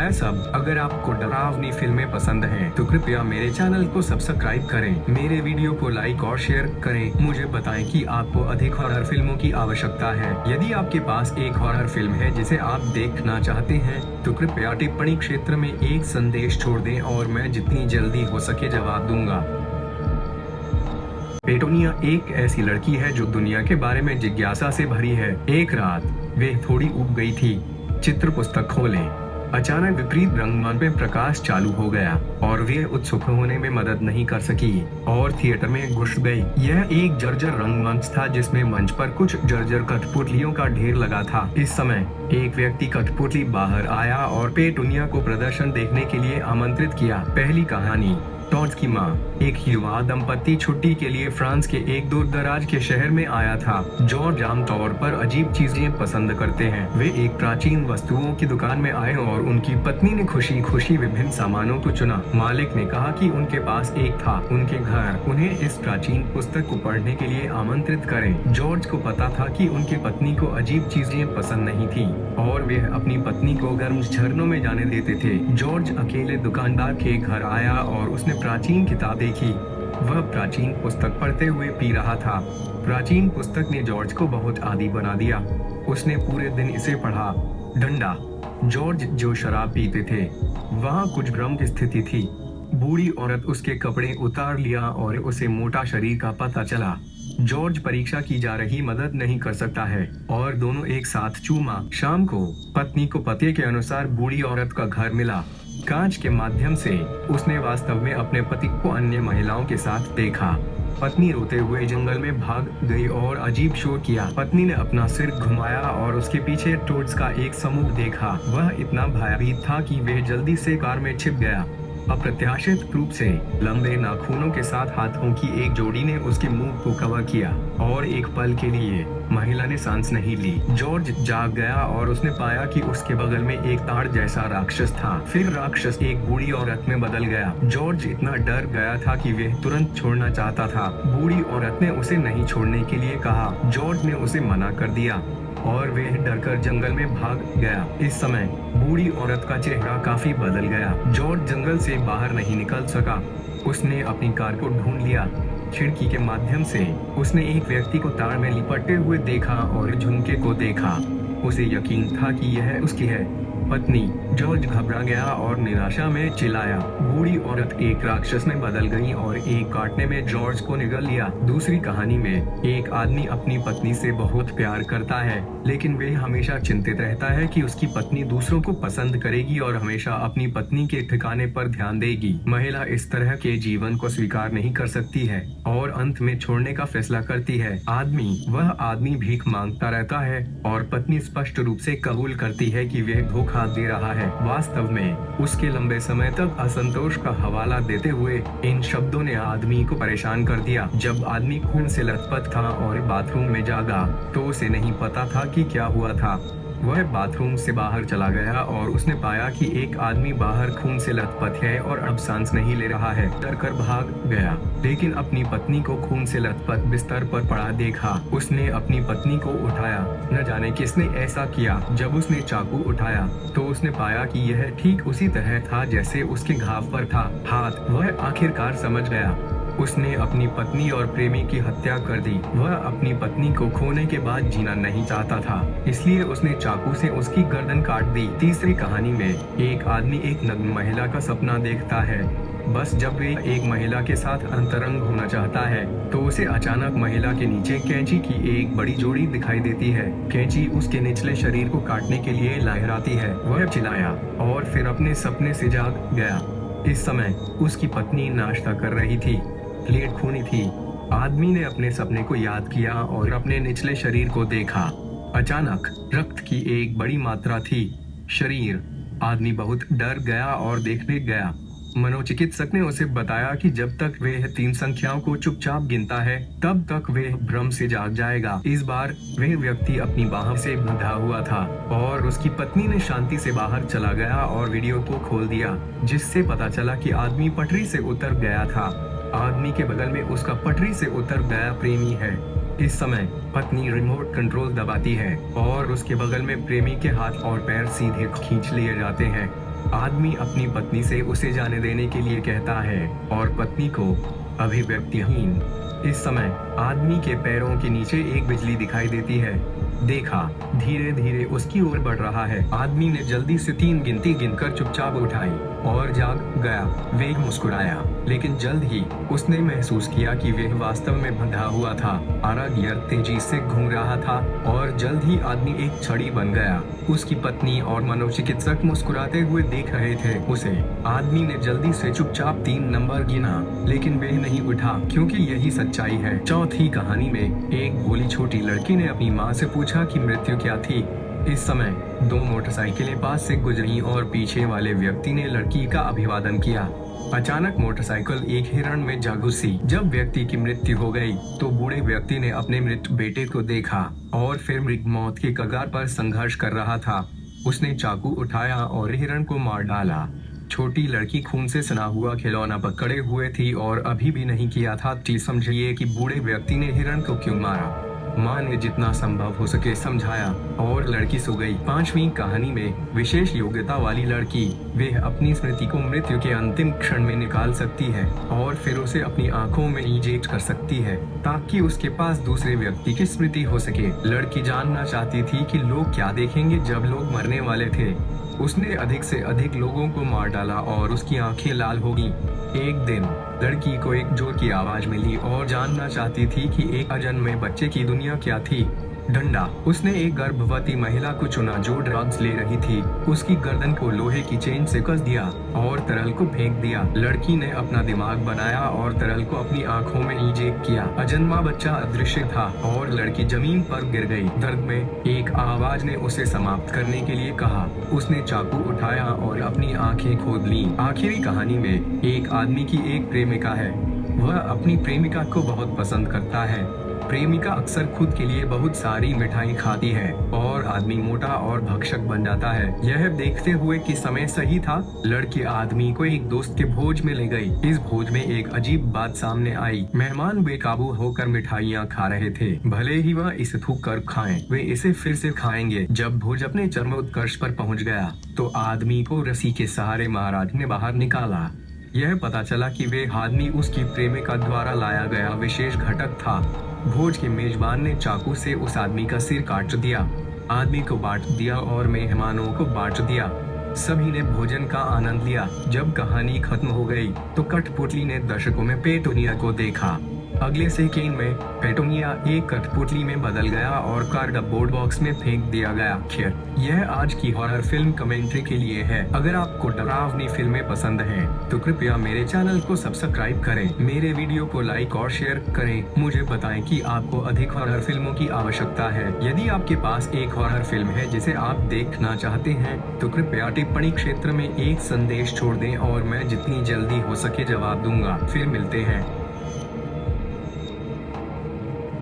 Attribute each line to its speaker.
Speaker 1: हाय सब, अगर आपको डरावनी फिल्में पसंद हैं तो कृपया मेरे चैनल को सब्सक्राइब करें, मेरे वीडियो को लाइक और शेयर करें। मुझे बताएं कि आपको अधिक हॉरर फिल्मों की आवश्यकता है। यदि आपके पास एक हॉरर फिल्म है जिसे आप देखना चाहते हैं तो कृपया टिप्पणी क्षेत्र में एक संदेश छोड़ दें और मैं जितनी जल्दी हो सके जवाब दूंगा। पेटोनिया एक ऐसी लड़की है जो दुनिया के बारे में जिज्ञासा से भरी है। एक रात वे थोड़ी ऊब गई थी। चित्र पुस्तक खोलें। अचानक विपरीत रंगमंच में प्रकाश चालू हो गया और वे उत्सुक होने में मदद नहीं कर सकी और थिएटर में घुस गई। यह एक जर्जर रंगमंच था जिसमें मंच पर कुछ जर्जर कठपुतलियों का ढेर लगा था। इस समय एक व्यक्ति कठपुतली बाहर आया और पेटूनिया को प्रदर्शन देखने के लिए आमंत्रित किया। पहली कहानी, टॉड की माँ। एक युवा दंपत्ति छुट्टी के लिए फ्रांस के एक दूर दराज के शहर में आया था। जॉर्ज आमतौर पर अजीब चीजें पसंद करते हैं। वे एक प्राचीन वस्तुओं की दुकान में आए और उनकी पत्नी ने खुशी खुशी विभिन्न सामानों को चुना। मालिक ने कहा कि उनके पास एक था। उनके घर उन्हें इस प्राचीन पुस्तक को पढ़ने के लिए आमंत्रित करें। जॉर्ज को पता था कि उनकी पत्नी को अजीब चीजें पसंद नहीं थी और वे अपनी पत्नी को गर्म झरनों में जाने देते थे। जॉर्ज अकेले दुकानदार के घर आया और उसने प्राचीन किताब देखी। वह प्राचीन पुस्तक पढ़ते हुए पी रहा था। प्राचीन पुस्तक ने जॉर्ज को बहुत आदी बना दिया। उसने पूरे दिन इसे पढ़ा। डंडा। जॉर्ज जो शराब पीते थे, वहाँ कुछ गर्म स्थिति थी। बूढ़ी औरत उसके कपड़े उतार लिया और उसे मोटा शरीर का पता चला। जॉर्ज परीक्षा की जा रही मदद नहीं कर सकता है और दोनों एक साथ चूमा। शाम को पत्नी को पते के अनुसार बूढ़ी औरत का घर मिला। कांच के माध्यम से उसने वास्तव में अपने पति को अन्य महिलाओं के साथ देखा। पत्नी रोते हुए जंगल में भाग गई और अजीब शोर किया। पत्नी ने अपना सिर घुमाया और उसके पीछे टोड्स का एक समूह देखा। वह इतना भयभीत था कि वह जल्दी से कार में छिप गया। अप्रत्याशित रूप से लंबे नाखूनों के साथ हाथों की एक जोड़ी ने उसके मुंह को कवर किया और एक पल के लिए महिला ने सांस नहीं ली। जॉर्ज जाग गया और उसने पाया कि उसके बगल में एक ताड़ जैसा राक्षस था। फिर राक्षस एक बूढ़ी औरत में बदल गया। जॉर्ज इतना डर गया था कि वह तुरंत छोड़ना चाहता था। बूढ़ी औरत ने उसे नहीं छोड़ने के लिए कहा। जॉर्ज ने उसे मना कर दिया और वह डरकर जंगल में भाग गया। इस समय बूढ़ी औरत का चेहरा काफी बदल गया। जॉर्ज जंगल से बाहर नहीं निकल सका। उसने अपनी कार को ढूंढ लिया। खिड़की के माध्यम से उसने एक व्यक्ति को तार में लिपटे हुए देखा और झुमके को देखा। उसे यकीन था कि यह उसकी है पत्नी। जॉर्ज घबरा गया और निराशा में चिल्लाया। बूढ़ी औरत एक राक्षस में बदल गई और एक काटने में जॉर्ज को निगल लिया। दूसरी कहानी में एक आदमी अपनी पत्नी से बहुत प्यार करता है, लेकिन वे हमेशा चिंतित रहता है कि उसकी पत्नी दूसरों को पसंद करेगी और हमेशा अपनी पत्नी के ठिकाने पर ध्यान देगी। महिला इस तरह के जीवन को स्वीकार नहीं कर सकती है और अंत में छोड़ने का फैसला करती है। वह आदमी भीख मांगता रहता है और पत्नी स्पष्ट रूप से कबूल करती है कि वह धोखा दे रहा है। वास्तव में उसके लंबे समय तक असंतोष का हवाला देते हुए इन शब्दों ने आदमी को परेशान कर दिया। जब आदमी खून से लथपथ था और बाथरूम में जागा तो उसे नहीं पता था कि क्या हुआ था। वह बाथरूम से बाहर चला गया और उसने पाया कि एक आदमी बाहर खून से लथपथ है और अब सांस नहीं ले रहा है। डर कर भाग गया, लेकिन अपनी पत्नी को खून से लथपथ बिस्तर पर पड़ा देखा। उसने अपनी पत्नी को उठाया। न जाने किसने ऐसा किया। जब उसने चाकू उठाया तो उसने पाया कि यह ठीक उसी तरह था जैसे उसके घाव पर था हाथ। वह आखिरकार समझ गया। उसने अपनी पत्नी और प्रेमी की हत्या कर दी। वह अपनी पत्नी को खोने के बाद जीना नहीं चाहता था, इसलिए उसने चाकू से उसकी गर्दन काट दी। तीसरी कहानी में एक आदमी एक नग्न महिला का सपना देखता है। बस जब वे एक महिला के साथ अंतरंग होना चाहता है तो उसे अचानक महिला के नीचे कैंची की एक बड़ी जोड़ी दिखाई देती है। कैंची उसके निचले शरीर को काटने के लिए लहराती है। वह चिल्लाया और फिर अपने सपने से जाग गया। इस समय उसकी पत्नी नाश्ता कर रही थी। प्लेट खूनी थी। आदमी ने अपने सपने को याद किया और अपने निचले शरीर को देखा। अचानक रक्त की एक बड़ी मात्रा थी। शरीर। आदमी बहुत डर गया और देखने गया। मनोचिकित्सक ने उसे बताया कि जब तक वह 3 संख्याओं को चुपचाप गिनता है तब तक वह भ्रम से जाग जाएगा। इस बार वह व्यक्ति अपनी बाह से बंधा हुआ था और उसकी पत्नी ने शांति से बाहर चला गया और वीडियो को खोल दिया, जिससे पता चला कि आदमी पटरी से उतर गया था। आदमी के बगल में उसका पटरी से उतर गया प्रेमी है। इस समय पत्नी रिमोट कंट्रोल दबाती है और उसके बगल में प्रेमी के हाथ और पैर सीधे खींच लिए जाते हैं। आदमी अपनी पत्नी से उसे जाने देने के लिए कहता है और पत्नी को अभिव्यक्तिहीन। इस समय आदमी के पैरों के नीचे एक बिजली दिखाई देती है। देखा, धीरे धीरे उसकी ओर बढ़ रहा है। आदमी ने जल्दी से 3 गिनती गिनकर चुपचाप उठाई और जाग गया। वह मुस्कुराया, लेकिन जल्द ही उसने महसूस किया कि वह वास्तव में बंधा हुआ था। आरा गियर तेजी से घूम रहा था और जल्द ही आदमी एक छड़ी बन गया। उसकी पत्नी और मनोचिकित्सक मुस्कुराते हुए देख रहे थे उसे। आदमी ने जल्दी से चुपचाप 3 नंबर गिना, लेकिन वह नहीं उठा, क्योंकि यही सच्चाई है। चौथी कहानी में एक भोली छोटी लड़की ने अपनी माँ से पूछा कि मृत्यु क्या थी। इस समय 2 मोटरसाइकिलें पास से गुजरी और पीछे वाले व्यक्ति ने लड़की का अभिवादन किया। अचानक मोटरसाइकिल एक हिरण में जा घुसी। जब व्यक्ति की मृत्यु हो गई तो बूढ़े व्यक्ति ने अपने मृत बेटे को देखा और फिर मृग मौत के कगार पर संघर्ष कर रहा था। उसने चाकू उठाया और हिरण को मार डाला। छोटी लड़की खून से सना हुआ खिलौना पकड़े हुए थी और अभी भी नहीं किया था समझिए कि बूढ़े व्यक्ति ने हिरण को क्यों मारा। माँ ने जितना संभव हो सके समझाया और लड़की सो गई। 5वीं कहानी में विशेष योग्यता वाली लड़की, वह अपनी स्मृति को मृत्यु के अंतिम क्षण में निकाल सकती है और फिर उसे अपनी आंखों में इंजेक्ट कर सकती है ताकि उसके पास दूसरे व्यक्ति की स्मृति हो सके। लड़की जानना चाहती थी कि लोग क्या देखेंगे जब लोग मरने वाले थे। उसने अधिक से अधिक लोगों को मार डाला और उसकी आंखें लाल हो गईं। एक दिन लड़की को एक जोर की आवाज मिली और जानना चाहती थी कि एक अजन्मे बच्चे की दुनिया क्या थी। डंडा। उसने एक गर्भवती महिला को चुना जो ड्रग्स ले रही थी। उसकी गर्दन को लोहे की चेन से कस दिया और तरल को फेंक दिया। लड़की ने अपना दिमाग बनाया और तरल को अपनी आंखों में इंजेक्ट किया। अजन्मा बच्चा अदृश्य था और लड़की जमीन पर गिर गई। दर्द में एक आवाज ने उसे समाप्त करने के लिए कहा। उसने चाकू उठाया और अपनी आंखें खोद ली। आखिरी कहानी में एक आदमी की एक प्रेमिका है। वह अपनी प्रेमिका को बहुत पसंद करता है। प्रेमिका अक्सर खुद के लिए बहुत सारी मिठाई खाती है और आदमी मोटा और भक्षक बन जाता है। यह देखते हुए कि समय सही था, लड़की आदमी को एक दोस्त के भोज में ले गई। इस भोज में एक अजीब बात सामने आई। मेहमान बेकाबू होकर मिठाइयाँ खा रहे थे। भले ही वह इसे थूक कर खाएं, वे इसे फिर से खाएंगे। जब भोज अपने चरमोत्कर्ष पर पहुँच गया तो आदमी को रस्सी के सहारे महाराज ने बाहर निकाला। यह पता चला कि वे आदमी उसकी प्रेमिका द्वारा लाया गया विशेष घटक था। भोज के मेजबान ने चाकू से उस आदमी का सिर काट दिया। आदमी को बांट दिया और मेहमानों को बांट दिया। सभी ने भोजन का आनंद लिया। जब कहानी खत्म हो गई तो कठपुतली ने दर्शकों में पेटूनिया को देखा। अगले सेकेंड में पेटूनिया एक कठपुतली में बदल गया और कार्डबोर्ड बॉक्स में फेंक दिया गया। खैर, यह आज की हॉरर फिल्म कमेंट्री के लिए है। अगर आपको डरावनी फिल्में पसंद हैं, तो कृपया मेरे चैनल को सब्सक्राइब करें, मेरे वीडियो को लाइक और शेयर करें। मुझे बताएं कि आपको अधिक हॉरर फिल्मों की आवश्यकता है। यदि आपके पास एक हॉरर फिल्म है जिसे आप देखना चाहते हैं, तो कृपया टिप्पणी क्षेत्र में एक संदेश छोड़ दें और मैं जितनी जल्दी हो सके जवाब दूंगा। फिर मिलते हैं।